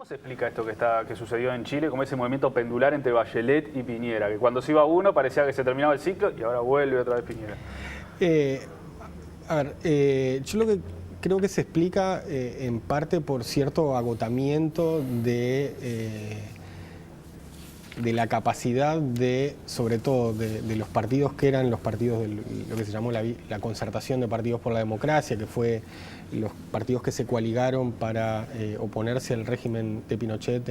¿Cómo se explica esto que sucedió en Chile, como ese movimiento pendular entre Bachelet y Piñera? Que cuando se iba uno parecía que se terminaba el ciclo y ahora vuelve otra vez Piñera. Yo lo que creo que se explica en parte por cierto agotamiento de la capacidad sobre todo de los partidos que eran los partidos de lo que se llamó la concertación de partidos por la democracia, que fue los partidos que se coaligaron para oponerse al régimen de Pinochet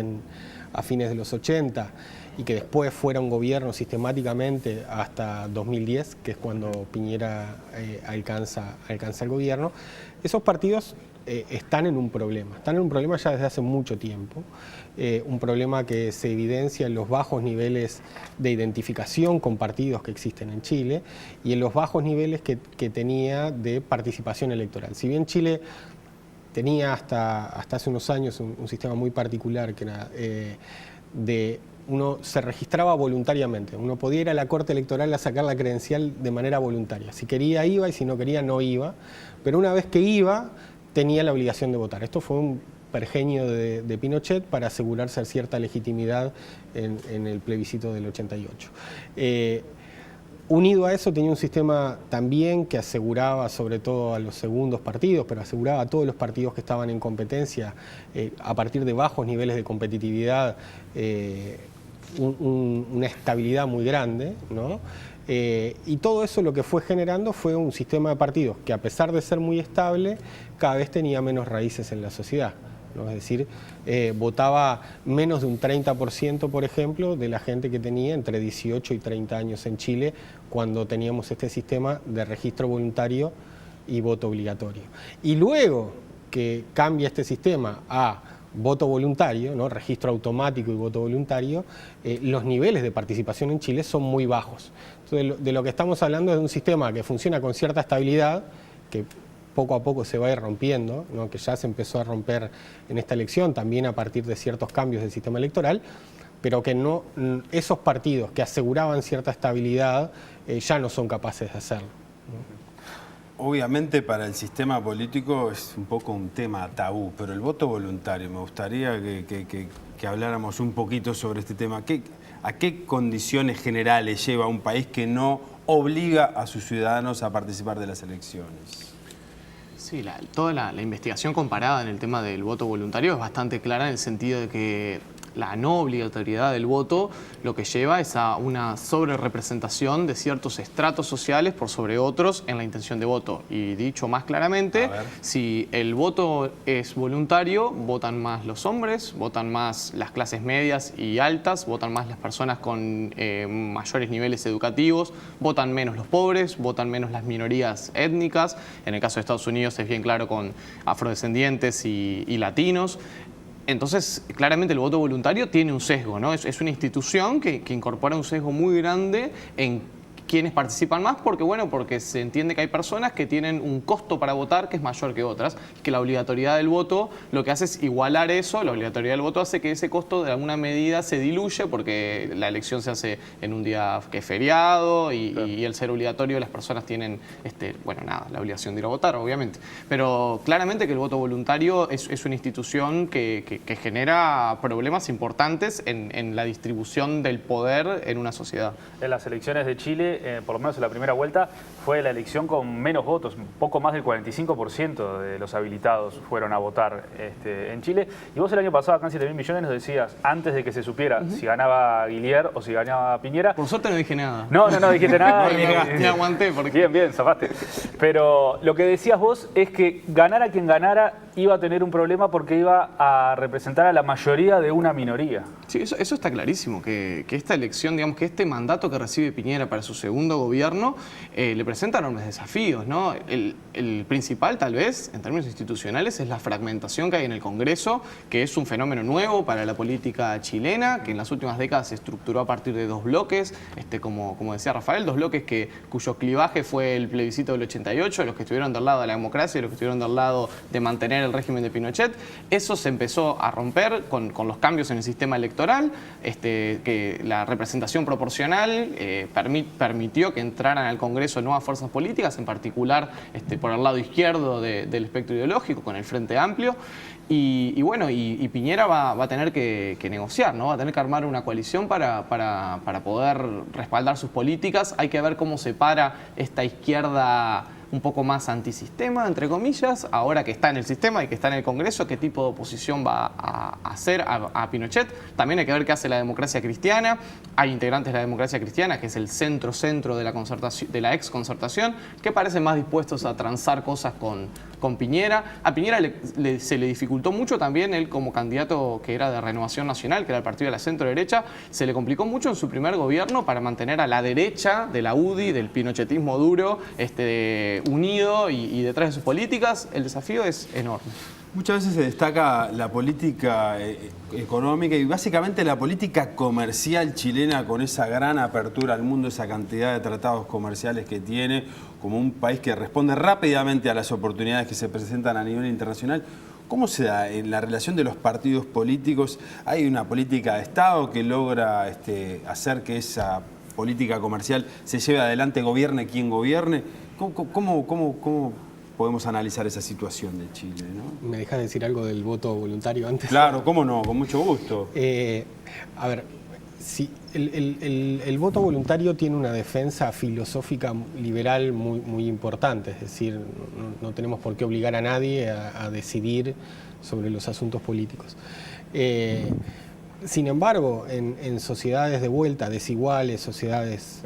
a fines de los 80 y que después fuera un gobierno sistemáticamente hasta 2010, que es cuando Piñera alcanza el gobierno. Esos partidos están en un problema ya desde hace mucho tiempo, un problema que se evidencia en los bajos niveles de identificación con partidos que existen en Chile y en los bajos niveles que tenía de participación electoral. Si bien Chile tenía hasta hace unos años un sistema muy particular que era uno se registraba voluntariamente, uno podía ir a la Corte Electoral a sacar la credencial de manera voluntaria, si quería iba y si no quería no iba, pero una vez que iba tenía la obligación de votar. Esto fue un pergenio de Pinochet para asegurarse cierta legitimidad en el plebiscito del 88. Unido a eso tenía un sistema también que aseguraba sobre todo a los segundos partidos, pero aseguraba a todos los partidos que estaban en competencia a partir de bajos niveles de competitividad una estabilidad muy grande, ¿no? Y todo eso lo que fue generando fue un sistema de partidos que a pesar de ser muy estable, cada vez tenía menos raíces en la sociedad, ¿no? Es decir, votaba menos de un 30%, por ejemplo, de la gente que tenía entre 18 y 30 años en Chile cuando teníamos este sistema de registro voluntario y voto obligatorio. Y luego que cambia este sistema a voto voluntario, ¿no? Registro automático y voto voluntario, los niveles de participación en Chile son muy bajos. Entonces, de lo que estamos hablando es de un sistema que funciona con cierta estabilidad, que poco a poco se va a ir rompiendo, ¿no? Que ya se empezó a romper en esta elección, también a partir de ciertos cambios del sistema electoral, pero que no, esos partidos que aseguraban cierta estabilidad ya no son capaces de hacerlo, ¿no? Obviamente para el sistema político es un poco un tema tabú, pero el voto voluntario, me gustaría que habláramos un poquito sobre este tema. ¿A qué condiciones generales lleva un país que no obliga a sus ciudadanos a participar de las elecciones? Sí, toda la investigación comparada en el tema del voto voluntario es bastante clara en el sentido de que la no obligatoriedad del voto lo que lleva es a una sobrerepresentación de ciertos estratos sociales por sobre otros en la intención de voto. Y dicho más claramente, si el voto es voluntario, votan más los hombres, votan más las clases medias y altas, votan más las personas con mayores niveles educativos, votan menos los pobres, votan menos las minorías étnicas. En el caso de Estados Unidos es bien claro con afrodescendientes y latinos. Entonces, claramente el voto voluntario tiene un sesgo, ¿no? Es una institución que incorpora un sesgo muy grande en quienes participan más, porque se entiende que hay personas que tienen un costo para votar que es mayor que otras, y que la obligatoriedad del voto lo que hace es igualar eso. La obligatoriedad del voto hace que ese costo de alguna medida se diluye porque la elección se hace en un día que es feriado y el ser obligatorio las personas tienen, la obligación de ir a votar, obviamente. Pero claramente que el voto voluntario es una institución que genera problemas importantes en la distribución del poder en una sociedad. En las elecciones de Chile, por lo menos en la primera vuelta, fue la elección con menos votos, un poco más del 45% de los habilitados fueron a votar en Chile. Y vos el año pasado, acá en 7.000 millones, nos decías, antes de que se supiera si ganaba Guillier o si ganaba Piñera... Por suerte no dije nada. No dijiste nada. Me aguanté. Porque... Bien, zafaste. Pero lo que decías vos es que ganara quien ganara iba a tener un problema porque iba a representar a la mayoría de una minoría. Sí, eso está clarísimo, que esta elección, digamos, que este mandato que recibe Piñera para su segundo gobierno le presenta enormes desafíos, ¿no? El principal, tal vez, en términos institucionales, es la fragmentación que hay en el Congreso, que es un fenómeno nuevo para la política chilena, que en las últimas décadas se estructuró a partir de dos bloques, como decía Rafael, dos bloques cuyo clivaje fue el plebiscito del 88, los que estuvieron del lado de la democracia y los que estuvieron del lado de mantener el régimen de Pinochet. Eso se empezó a romper con los cambios en el sistema electoral electoral, que la representación proporcional permitió que entraran al Congreso nuevas fuerzas políticas, en particular por el lado izquierdo del espectro ideológico, con el Frente Amplio. Y bueno, Piñera va a tener que negociar, ¿no? Va a tener que armar una coalición para poder respaldar sus políticas. Hay que ver cómo se para esta izquierda un poco más antisistema, entre comillas, ahora que está en el sistema y que está en el Congreso, qué tipo de oposición va a hacer a Pinochet. También hay que ver qué hace la democracia cristiana. Hay integrantes de la democracia cristiana, que es el centro de la concertación, de la ex concertación, que parecen más dispuestos a transar cosas con Piñera. A Piñera se le dificultó mucho también, él como candidato que era de Renovación Nacional, que era el partido de la centro-derecha, se le complicó mucho en su primer gobierno para mantener a la derecha de la UDI, del pinochetismo duro, unido y detrás de sus políticas. El desafío es enorme. Muchas veces se destaca la política económica y básicamente la política comercial chilena, con esa gran apertura al mundo, esa cantidad de tratados comerciales que tiene, como un país que responde rápidamente a las oportunidades que se presentan a nivel internacional. ¿Cómo se da en la relación de los partidos políticos? ¿Hay una política de Estado que logra hacer que esa política comercial se lleve adelante, gobierne quien gobierne? ¿Cómo podemos analizar esa situación de Chile, ¿no? ¿Me dejas decir algo del voto voluntario antes? Claro, cómo no, con mucho gusto. A ver, sí, el voto voluntario tiene una defensa filosófica liberal muy importante, es decir, no tenemos por qué obligar a nadie a decidir sobre los asuntos políticos. Sin embargo, en sociedades de vuelta desiguales, sociedades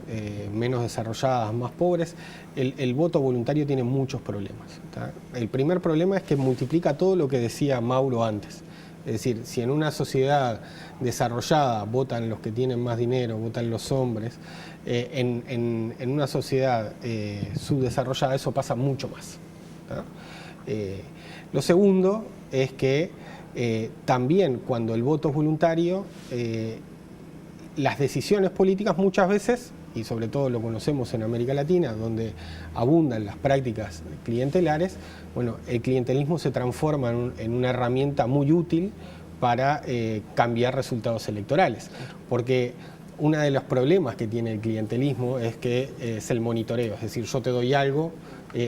menos desarrolladas, más pobres, el voto voluntario tiene muchos problemas, ¿tá? El primer problema es que multiplica todo lo que decía Mauro antes. Es decir, si en una sociedad desarrollada votan los que tienen más dinero, votan los hombres, en una sociedad subdesarrollada eso pasa mucho más, ¿tá? Lo segundo es que también cuando el voto es voluntario, las decisiones políticas muchas veces, y sobre todo lo conocemos en América Latina, donde abundan las prácticas clientelares, bueno, el clientelismo se transforma en una herramienta muy útil para cambiar resultados electorales. Porque uno de los problemas que tiene el clientelismo es que es el monitoreo, es decir, yo te doy algo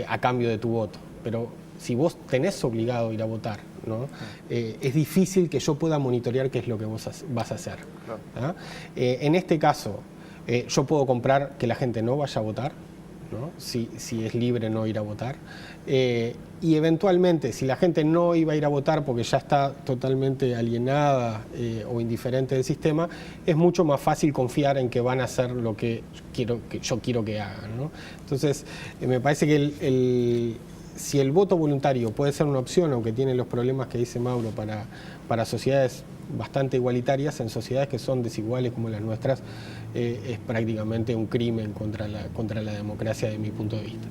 a cambio de tu voto, pero si vos tenés obligado a ir a votar, ¿no? Es difícil que yo pueda monitorear qué es lo que vos vas a hacer. Claro. En este caso, yo puedo comprar que la gente no vaya a votar, ¿no? Si es libre no ir a votar. Y eventualmente, si la gente no iba a ir a votar porque ya está totalmente alienada o indiferente del sistema, es mucho más fácil confiar en que van a hacer lo que yo quiero que hagan, ¿no? Entonces, me parece que si el voto voluntario puede ser una opción, aunque tiene los problemas que dice Mauro para sociedades bastante igualitarias, en sociedades que son desiguales como las nuestras, es prácticamente un crimen contra la democracia, de mi punto de vista.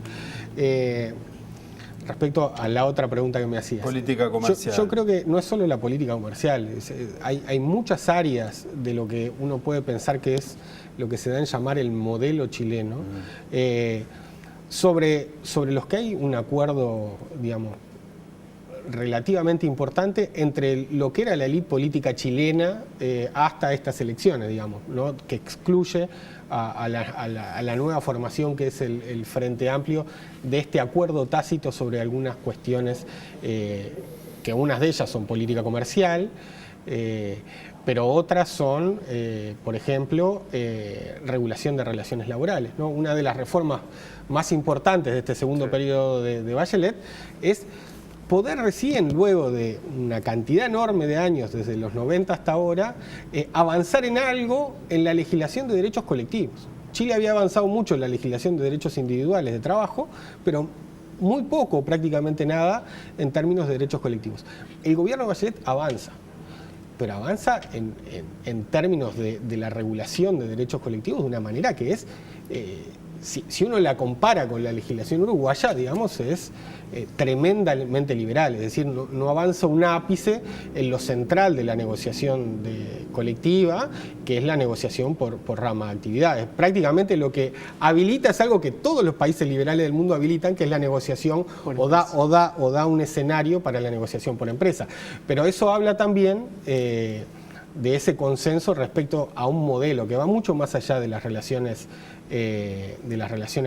Respecto a la otra pregunta que me hacías. Política comercial. Yo creo que no es solo la política comercial, hay muchas áreas de lo que uno puede pensar que es lo que se da en llamar el modelo chileno, sobre los que hay un acuerdo, digamos, relativamente importante entre lo que era la élite política chilena hasta estas elecciones, digamos, ¿no? Que excluye a la nueva formación que es el Frente Amplio, de este acuerdo tácito sobre algunas cuestiones que unas de ellas son política comercial, pero otras son, por ejemplo, regulación de relaciones laborales, ¿no? Una de las reformas más importantes de este segundo periodo de Bachelet es poder recién, luego de una cantidad enorme de años, desde los 90 hasta ahora, avanzar en algo en la legislación de derechos colectivos. Chile había avanzado mucho en la legislación de derechos individuales de trabajo, pero muy poco, prácticamente nada, en términos de derechos colectivos. El gobierno de Bachelet avanza, pero avanza en términos de la regulación de derechos colectivos de una manera que es, si uno la compara con la legislación uruguaya, digamos, es tremendamente liberal, es decir, no avanza un ápice en lo central de la negociación colectiva, que es la negociación por rama de actividades. Prácticamente lo que habilita es algo que todos los países liberales del mundo habilitan, que es la negociación o da un escenario para la negociación por empresa. Pero eso habla también de ese consenso respecto a un modelo que va mucho más allá de las relaciones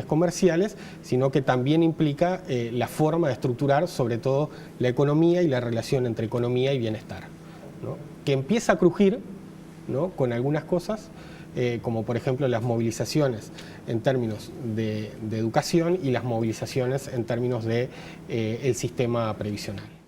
comerciales, sino que también implica la forma de estructurar sobre todo la economía y la relación entre economía y bienestar, ¿no? Que empieza a crujir, ¿no? Con algunas cosas, como por ejemplo las movilizaciones en términos de educación y las movilizaciones en términos de el sistema previsional.